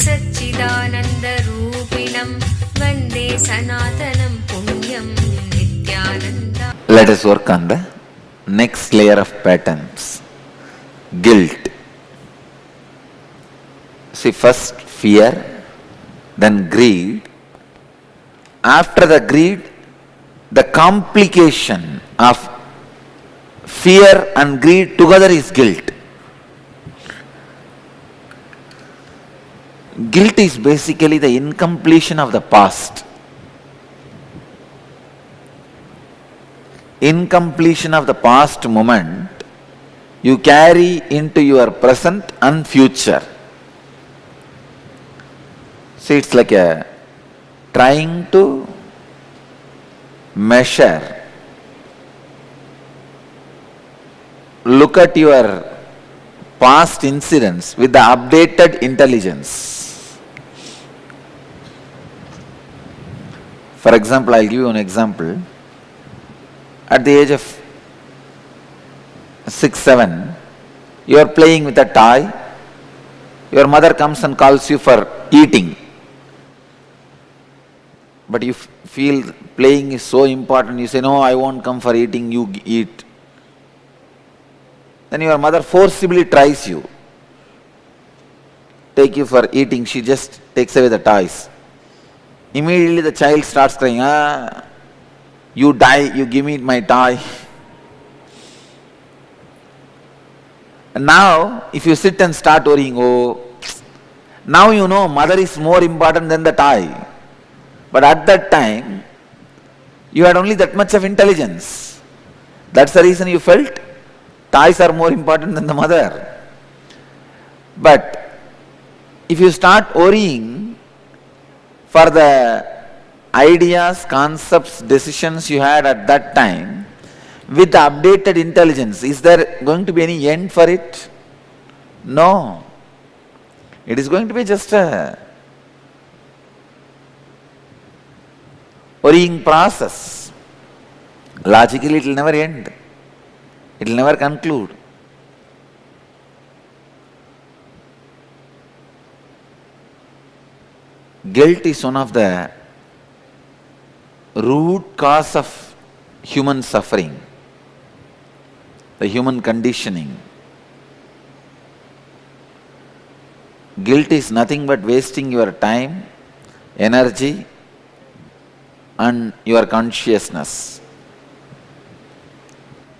सच्चिदानन्दरूपिणं वन्दे सनातनं पुण्यं Nityananda. Let us work on the next layer of patterns. Guilt. See, first fear, then greed. After the greed, the complication of fear and greed together is guilt. Guilt is basically the incompletion of the past. Incompletion of the past moment you carry into your present and future. See, it's like trying to measure, look at your past incidents with the updated intelligence. For example, I'll give you an example. At the age of 6, 7, you are playing with a toy. Your mother comes and calls you for eating. But you feel playing is so important. You say, no, I won't come for eating, you eat. Then your mother forcibly tries you, take you for eating. She just takes away the toys. Immediately the child starts crying, you die, you give me my toy. And now, if you sit and start worrying, now you know mother is more important than the toy. But at that time, you had only that much of intelligence. That's the reason you felt toys are more important than the mother. But if you start worrying for the ideas, concepts, decisions you had at that time, with the updated intelligence, is there going to be any end for it? No. It is going to be just a worrying process. Logically, it will never end. It will never conclude. Guilt is one of the root cause of human suffering, the human conditioning. Guilt is nothing but wasting your time, energy, and your consciousness.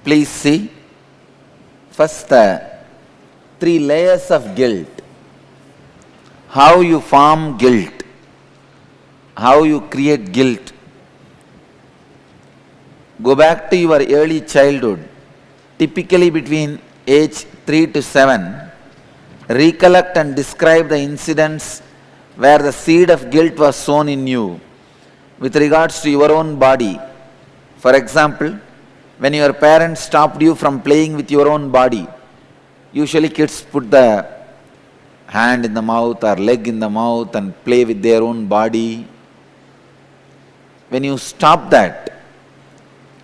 Please see, first the 3 layers of guilt. How you form guilt, how you create guilt. Go back to your early childhood, typically between age 3 to 7. Recollect and describe the incidents where the seed of guilt was sown in you with regards to your own body. For example, when your parents stopped you from playing with your own body, usually kids put the hand in the mouth or leg in the mouth and play with their own body. When you stop that,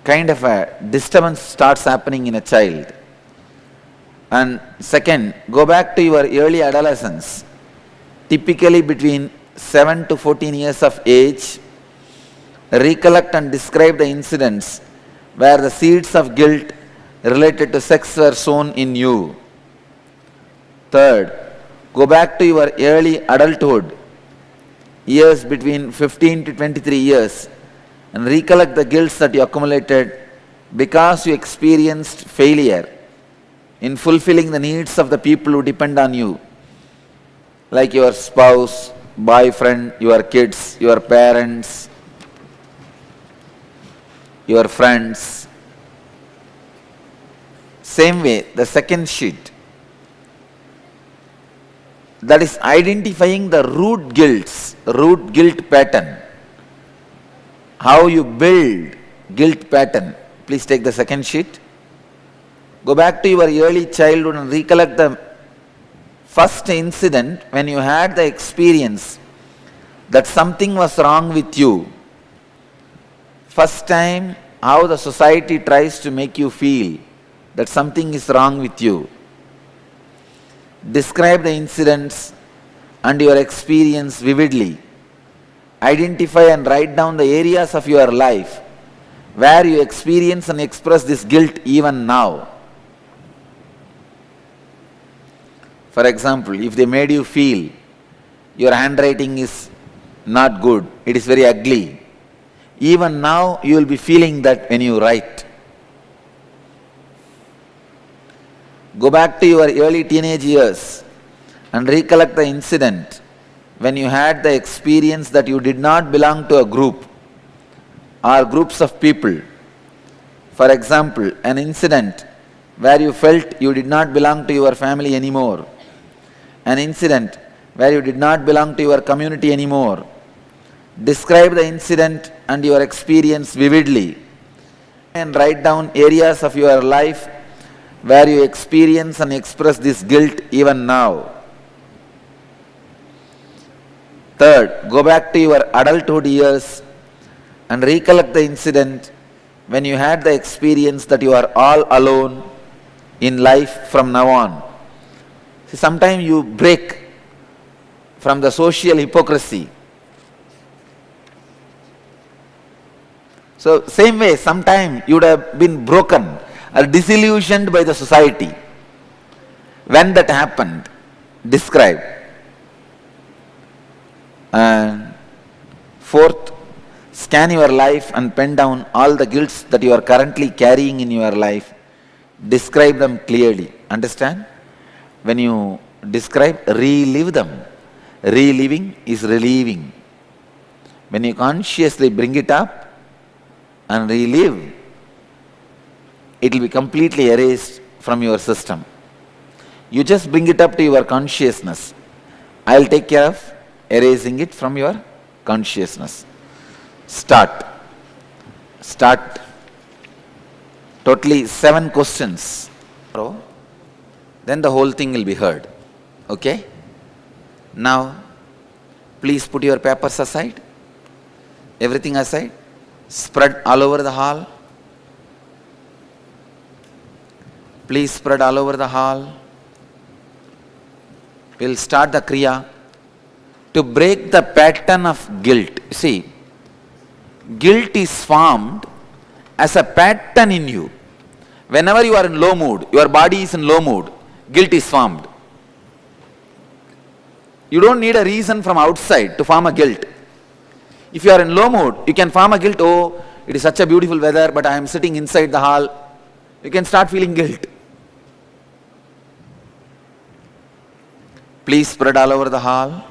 kind of a disturbance starts happening in a child. And second, go back to your early adolescence, typically between 7 to 14 years of age. Recollect and describe the incidents where the seeds of guilt related to sex were sown in you. Third, go back to your early adulthood, years between 15 to 23 years, and recollect the guilt that you accumulated because you experienced failure in fulfilling the needs of the people who depend on you, like your spouse, boyfriend, your kids, your parents, your friends. Same way, the second sheet, that is identifying the root guilt pattern. How you build guilt pattern. Please take the second sheet. Go back to your early childhood and recollect the first incident when you had the experience that something was wrong with you. First time how the society tries to make you feel that something is wrong with you. Describe the incidents and your experience vividly. Identify and write down the areas of your life where you experience and express this guilt even now. For example, if they made you feel your handwriting is not good, it is very ugly, even now you will be feeling that when you write. Go back to your early teenage years and recollect the incident when you had the experience that you did not belong to a group or groups of people. For example, an incident where you felt you did not belong to your family anymore, an incident where you did not belong to your community anymore. Describe the incident and your experience vividly and write down areas of your life where you experience and express this guilt even now. Third, go back to your adulthood years and recollect the incident when you had the experience that you are all alone in life from now on. See, sometimes you break from the social hypocrisy. So, same way, sometime you would have been broken or disillusioned by the society. When that happened, describe. And fourth, scan your life and pen down all the guilts that you are currently carrying in your life. Describe them clearly. Understand? When you describe, relive them. Reliving is relieving. When you consciously bring it up and relive, it will be completely erased from your system. You just bring it up to your consciousness. I will take care of erasing it from your consciousness. Start. Totally 7 questions. Then the whole thing will be heard. Okay? Now, please put your papers aside. Everything aside. Spread all over the hall. Please spread all over the hall. We'll start the Kriya. To break the pattern of guilt. See, guilt is formed as a pattern in you. Whenever you are in low mood, your body is in low mood, guilt is formed. You don't need a reason from outside to form a guilt. If you are in low mood, you can form a guilt. Oh, it is such a beautiful weather, but I am sitting inside the hall. You can start feeling guilt. Please spread all over the hall.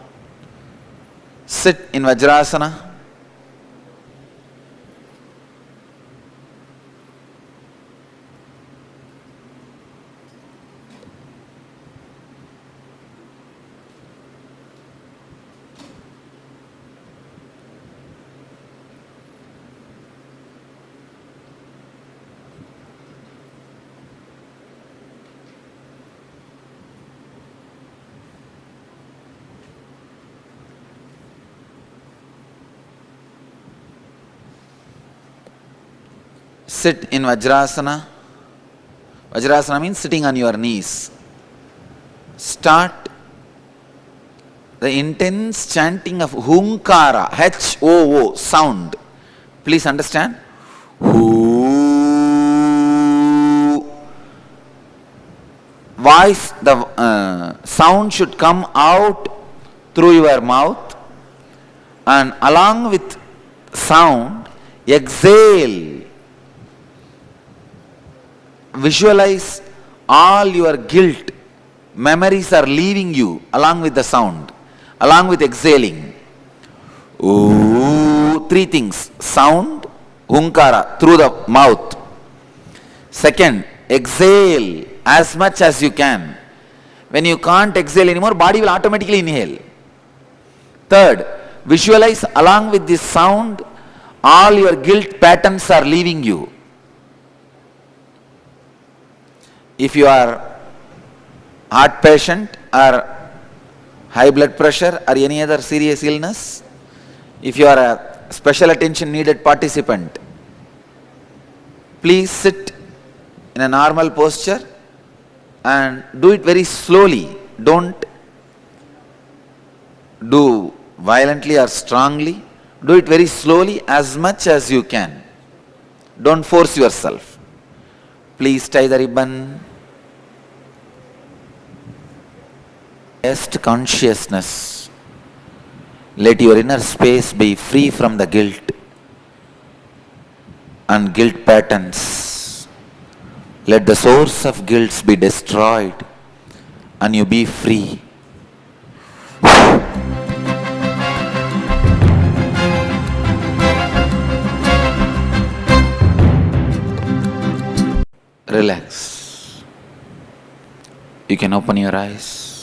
Sit in Vajrasana. Sit in Vajrasana. Vajrasana means sitting on your knees. Start the intense chanting of Hunkara, H-O-O, sound. Please understand. Voice, the sound should come out through your mouth, and along with sound, exhale. Visualize all your guilt, memories are leaving you along with the sound, along with exhaling. Ooh, 3 things. Sound, Hunkara, through the mouth. Second, exhale as much as you can. When you can't exhale anymore, body will automatically inhale. Third, visualize along with this sound, all your guilt patterns are leaving you. If you are heart patient or high blood pressure or any other serious illness, if you are a special attention needed participant, please sit in a normal posture and do it very slowly. Don't do violently or strongly, do it very slowly as much as you can. Don't force yourself. Please tie the ribbon. Just consciousness. Let your inner space be free from the guilt and guilt patterns. Let the source of guilt be destroyed and you be free. Relax. You can open your eyes.